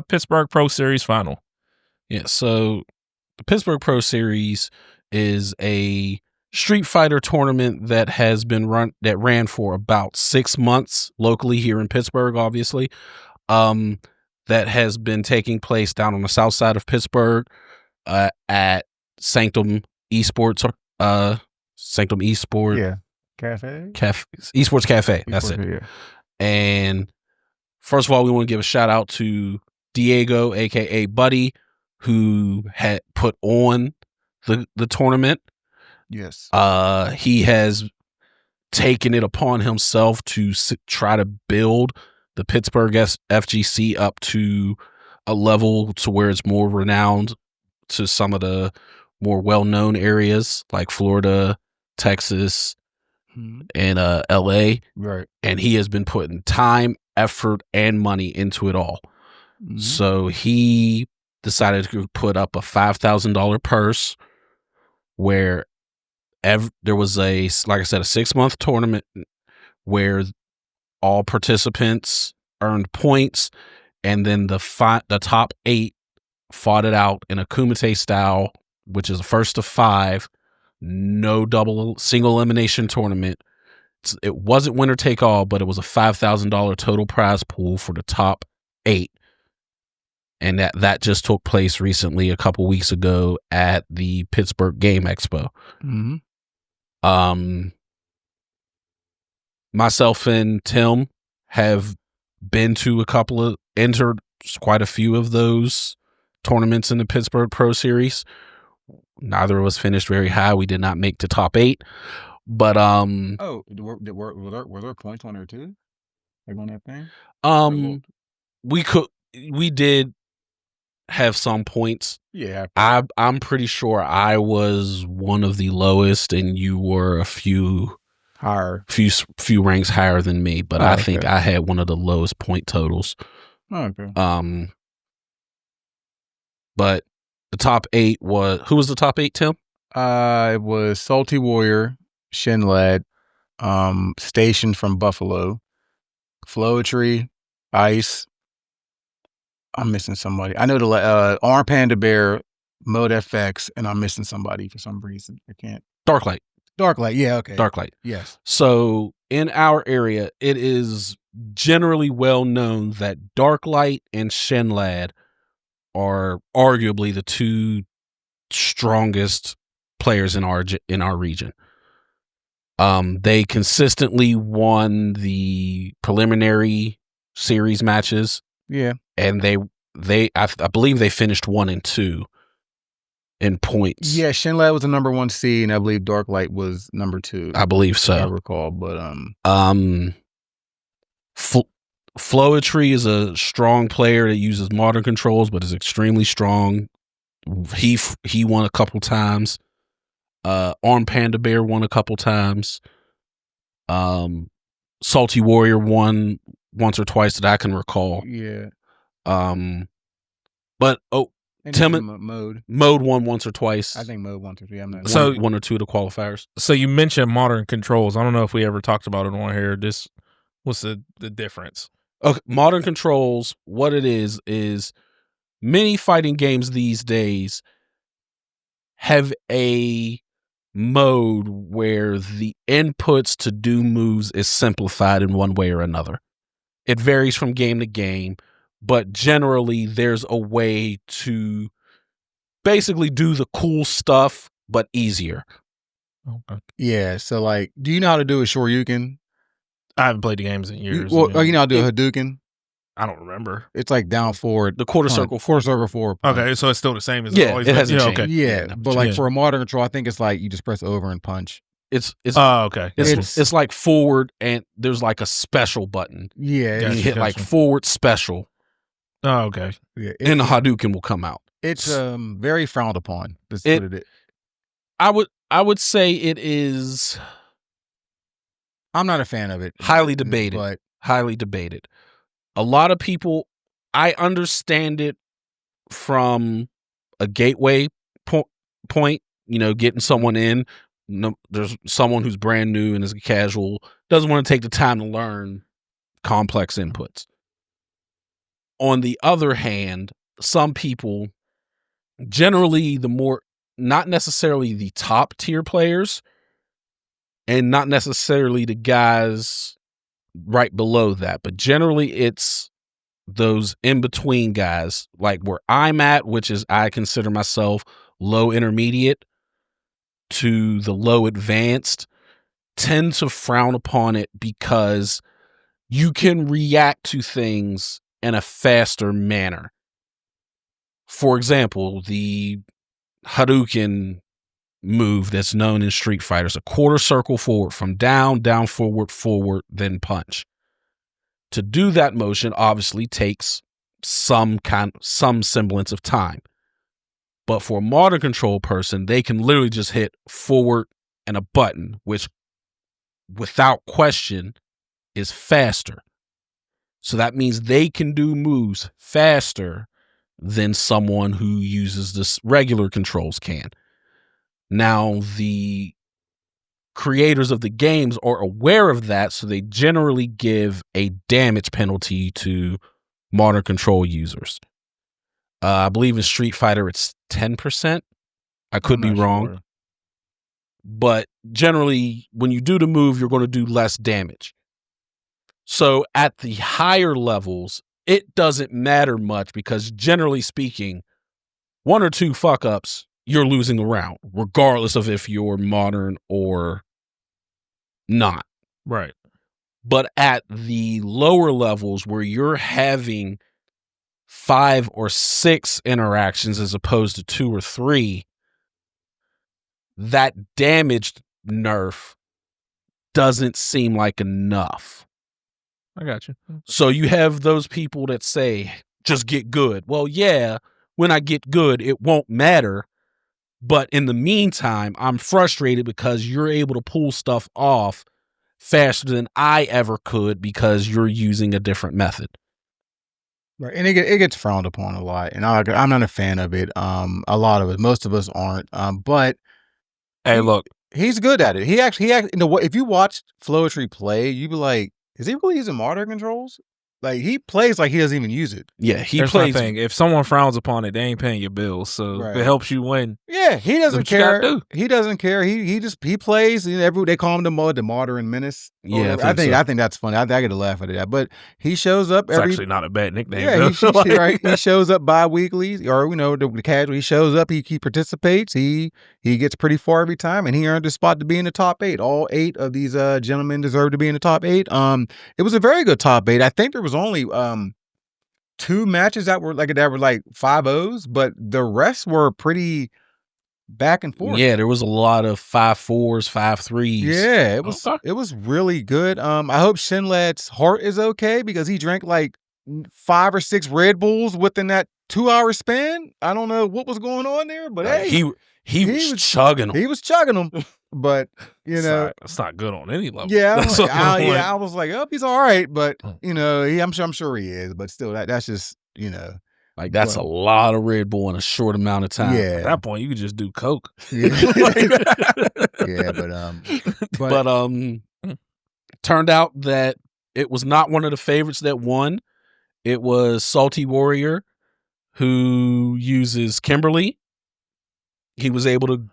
Pittsburgh Pro Series final. Yeah, so the Pittsburgh Pro Series is a Street Fighter tournament that ran for about 6 months locally here in Pittsburgh, obviously. That has been taking place down on the south side of Pittsburgh at Sanctum Esports. Sanctum Esport. Yeah. Cafe? Esports Cafe. That's it. Yeah. And first of all, we want to give a shout out to Diego, aka Buddy, who had put on the tournament. Yes. He has taken it upon himself to try to build the Pittsburgh FGC up to a level to where it's more renowned to some of the more well-known areas like Florida, Texas, and LA. Right. And he has been putting time, effort, and money into it all. Mm-hmm. So he decided to put up a $5,000 purse where there was like I said, a 6-month tournament where all participants earned points, and then the top 8 fought it out in a Kumite style, which is a first of 5, no single elimination tournament. It wasn't winner take all, but it was a $5,000 total prize pool for the top 8. And that just took place recently, a couple weeks ago, at the Pittsburgh Game Expo. Mm-hmm. Myself and Tim have been to entered quite a few of those tournaments in the Pittsburgh Pro Series. Neither of us finished very high. We did not make the top 8. But were there points on there too? Like on that thing? We did have some points. Yeah. I'm pretty sure I was one of the lowest and you were a few higher, few ranks higher than me, but I think I had one of the lowest point totals. Okay. But the top 8 who was the top 8, Tim? It was Salty Warrior, Shinlad, Station from Buffalo, Floetry, Ice. I'm missing somebody. I know the Arm Panda Bear, Mode FX, and I'm missing somebody for some reason. I can't. Darklight. Yeah, okay. Darklight. Yes. So in our area, it is generally well known that Darklight and Shinlad are arguably the 2 strongest players in our region. They consistently won the preliminary series matches. Yeah. And I believe they finished 1 and 2 in points. Yeah, Shinlad was the number 1 seed, and I believe Darklight was number 2. I believe so. I recall, but Floetry is a strong player that uses modern controls, but is extremely strong. He won a couple times. Arm Panda Bear won a couple times. Salty Warrior won once or twice that I can recall. Yeah. But Tim Mode won once or twice. I think Mode won or 2. I'm not. So 1 or 2 of the qualifiers. So you mentioned modern controls. I don't know if we ever talked about it on here. What's the difference? Okay, modern controls. What it is many fighting games these days have a mode where the inputs to do moves is simplified in one way or another. It varies from game to game, but generally there's a way to basically do the cool stuff, but easier. Okay. Yeah, so like, do you know how to do a Shoryuken? I haven't played the games in years. You know how to do a Hadouken? I don't remember. It's like down forward. The quarter circle forward. Okay, so it's still the same as it always. It hasn't changed. Okay. Yeah, but like for a modern control, I think it's like you just press over and punch. It's okay. It's like forward, and there's like a special button. Yeah, you hit like forward special. Oh, okay. Yeah, and the Hadouken will come out. It's very frowned upon. That's what it is. I would say it is. I'm not a fan of it. Highly debated. But highly debated. A lot of people, I understand it from a gateway point, getting someone in. There's someone who's brand new and is casual, doesn't want to take the time to learn complex inputs. On the other hand, some people, generally not necessarily the top tier players and not necessarily the guys right below that, but generally it's those in between guys, like where I'm at, which is I consider myself low intermediate to the low advanced, tend to frown upon it because you can react to things in a faster manner. For example, the Hadouken move that's known in Street Fighter is a quarter circle forward from down, forward, then punch. To do that motion obviously takes some semblance of time. But for a modern control person, they can literally just hit forward and a button, which without question is faster. So that means they can do moves faster than someone who uses this regular controls can. Now, the creators of the games are aware of that, so they generally give a damage penalty to modern control users. I believe in Street Fighter it's 10%. I could be wrong. Sure. But generally, when you do the move, you're going to do less damage. So at the higher levels, it doesn't matter much because generally speaking, 1 or 2 fuck-ups, you're losing the round, regardless of if you're modern or not. Right. But at the lower levels where you're having 5 or 6 interactions as opposed to 2 or 3, that damaged nerf doesn't seem like enough. I got you. So you have those people that say, just get good. Well, yeah, when I get good, it won't matter. But in the meantime, I'm frustrated because you're able to pull stuff off faster than I ever could because you're using a different method. Right, and it gets frowned upon a lot, and I'm not a fan of it. A lot of it, most of us aren't. But hey, look, he's good at it. He actually, if you watch Flowetry play, you'd be like, is he really using modern controls? Like, he plays like he doesn't even use it. Yeah, he There's plays. My thing. If someone frowns upon it, they ain't paying your bills. So if it helps you win. Yeah, he doesn't care. He doesn't care. He plays. They call him the modern menace. Yeah, I think that's funny. I get a laugh out of that. But he shows up it's actually not a bad nickname. Yeah, right. He shows up bi-weekly, or the casual. He shows up. He participates. He gets pretty far every time, and he earned a spot to be in the top 8. All 8 of these gentlemen deserve to be in the top 8. It was a very good top 8. I think there was only 2 matches that were like 5-0s, but the rest were pretty back and forth. Yeah, there was a lot of 5-4s, 5-3s. Yeah, it was really good. I hope Shinlad's heart is okay because he drank like 5 or 6 Red Bulls within that 2-hour span. I don't know what was going on there, but hey, he was chugging them. He was chugging them. But it's not good on any level. Yeah, I was like, oh, he's all right, but I'm sure he is, but still, that's just like that's a lot of Red Bull in a short amount of time. Yeah, at that point, you could just do Coke. Yeah, but turned out that it was not one of the favorites that won. It was Salty Warrior, who uses Kimberly. He was able to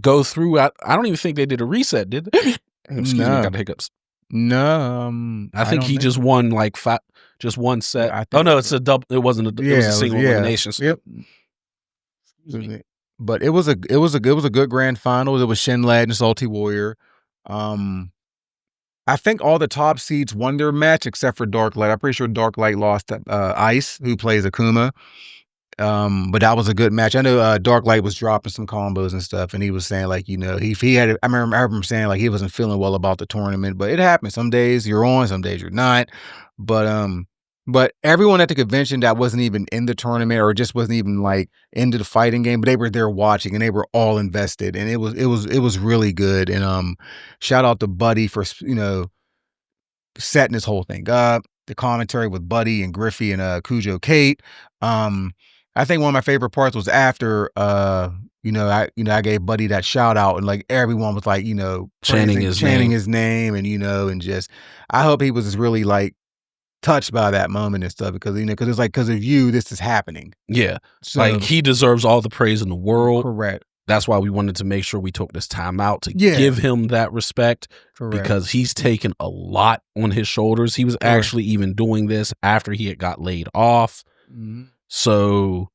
go through. I don't even think they did a reset, did they? Excuse me, I got the hiccups. No, I think he just won like 5, just one set. Oh no, it's a double. It wasn't a. It was a single elimination. Yep. But it was a good grand final. It was Shinlad and Salty Warrior. I think all the top seeds won their match except for Dark Light. I'm pretty sure Dark Light lost to Ice, who plays Akuma. But that was a good match. I know Dark Light was dropping some combos and stuff, and he was saying like, he had. I remember him saying like he wasn't feeling well about the tournament, but it happens. Some days you're on, some days you're not. But everyone at the convention that wasn't even in the tournament or just wasn't even like into the fighting game, but they were there watching and they were all invested, and it was really good. And shout out to Buddy for setting this whole thing up. The commentary with Buddy and Griffey and Cujo Kate. I think one of my favorite parts was after I gave Buddy that shout out and like everyone was like chanting his name and and just I hope he was really like touched by that moment and stuff because because it's like because of you, this is happening. Yeah, So, like he deserves all the praise in the world. Correct. That's why we wanted to make sure we took this time out to give him that respect. Correct. Because he's taken a lot on his shoulders. He was actually even doing this after he had got laid off. So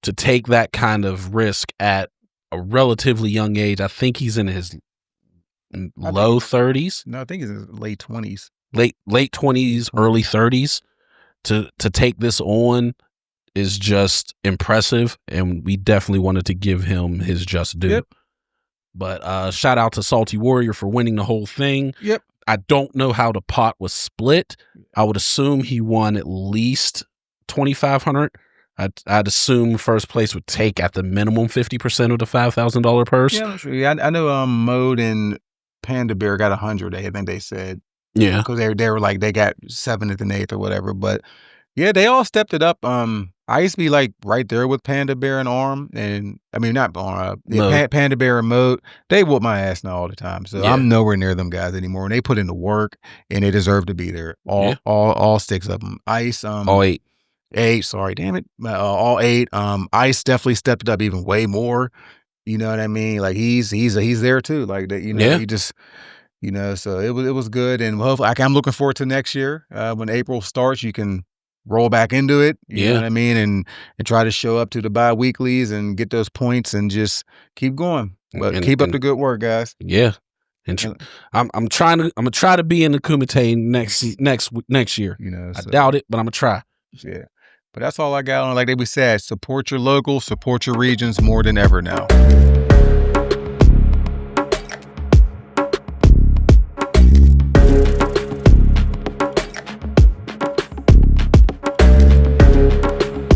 to take that kind of risk at a relatively young age, I think he's in his low 30s. No, I think it's his late 20s. Late 20s, early 30s. To take this on is just impressive, and we definitely wanted to give him his just due. But shout out to Salty Warrior for winning the whole thing. I don't know how the pot was split. I would assume he won at least $2,500. I'd assume first place would take at the minimum 50% of the $5,000 purse. Yeah, I'm sure. Yeah, I know Mode and Panda Bear got 100. I think they said. Yeah, because they were like they got 7th and 8th or whatever. But yeah, they all stepped it up. I used to be like right there with Panda Bear and Arm, and I mean not Arm, Panda Bear and Mode. They whoop my ass now all the time, so I'm nowhere near them guys anymore. And they put in the work, and they deserve to be there. All 6 of them. Ice, all 8. 8. Sorry, damn it. All 8. Ice definitely stepped it up even way more. You know what I mean? Like he's there too. Like that. You know, he just. You know, so it was good, and hopefully, I'm looking forward to next year when April starts. You can roll back into it, you know what I mean, and try to show up to the bi-weeklies and get those points and just keep going. But keep up the good work, guys. Yeah, and I'm gonna try to be in the Kumite next year. You know, so. I doubt it, but I'm gonna try. Yeah, but that's all I got on. Like they said, support your locals, support your regions more than ever now.